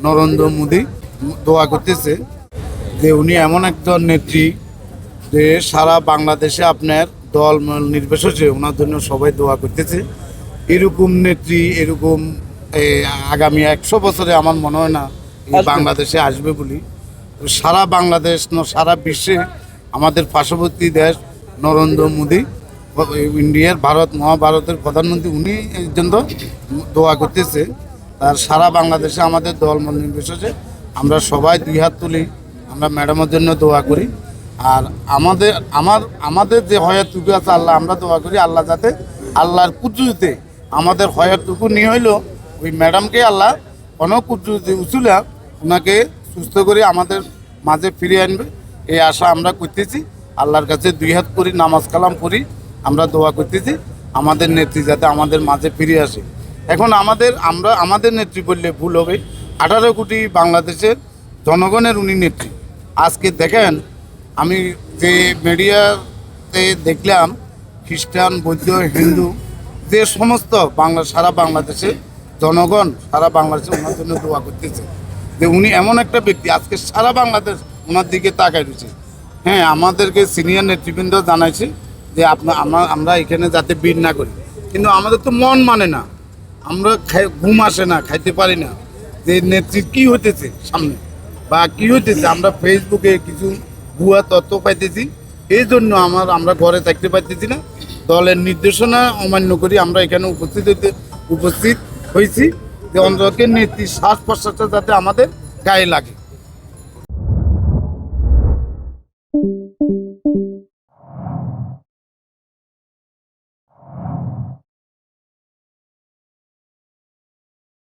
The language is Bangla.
নরেন্দ্র মোদী দোয়া করতেছে যে উনি এমন একজন নেত্রী যে সারা বাংলাদেশে আপনার দল নির্বিশেষে ওনার জন্য সবাই দোয়া করতেছে। এরকম নেত্রী এরকম আগামী 100 বছরে আমার মনে হয় না বাংলাদেশে আসবে বলি। সারা বাংলাদেশ সারা বিশ্বে আমাদের পার্শ্ববর্তী দেশ নরেন্দ্র মোদী ইন্ডিয়ার মহাভারতের প্রধানমন্ত্রী, উনি এই জন্য দোয়া করতেছে। আর সারা বাংলাদেশে আমাদের দল নির্বিশেষে আমরা সবাই 2 হাত তুলি, আমরা ম্যাডামের জন্য দোয়া করি। আর আমাদের যে হয়াতটুকু আছে আল্লাহ, আমরা দোয়া করি আল্লাহ যাতে আল্লাহর কুদরতে আমাদের হয়াতটুকু নিয়ে হইলো ওই ম্যাডামকে আল্লাহ অনেক কুদরতে উচুলা ওনাকে সুস্থ করে আমাদের মাঝে ফিরিয়ে আনবে, এই আশা আমরা করতেছি। আল্লাহর কাছে 2 হাত করি, নামাজ কালাম করি, আমরা দোয়া করতেছি আমাদের নেত্রী যাতে আমাদের মাঝে ফিরে আসে। এখন আমাদের নেত্রী বললে ভুল হবে, 18 কোটি বাংলাদেশের জনগণের উনি নেত্রী। আজকে দেখেন আমি যে মিডিয়াতে দেখলাম খ্রিস্টান, বৌদ্ধ, হিন্দু যে সমস্ত সারা বাংলাদেশে জনগণ সারা বাংলাদেশে ওনার জন্য দোয়া করতেছে যে উনি এমন একটা ব্যক্তি আজকে সারা বাংলাদেশ ওনার দিকে তাকায় রয়েছে। হ্যাঁ, আমাদেরকে সিনিয়র নেতৃবৃন্দ জানাইছে যে আমরা এখানে যাতে ভিড় না করি, কিন্তু আমাদের তো মন মানে না, আমরা ঘুম আসে না, খাইতে পারি না যে নেত্রীর কী হইতেছে সামনে বা কী হইতেছে। আমরা ফেসবুকে কিছু ভুয়া তথ্য পাইতেছি, এই জন্য আমরা ঘরে থাকতে পারতেছি না। দলের নির্দেশনা অমান্য করি আমরা এখানে উপস্থিত হয়েছি যে অন্তকে নেত্রীর শ্বাস প্রশ্বাসটা যাতে আমাদের গায়ে লাগে।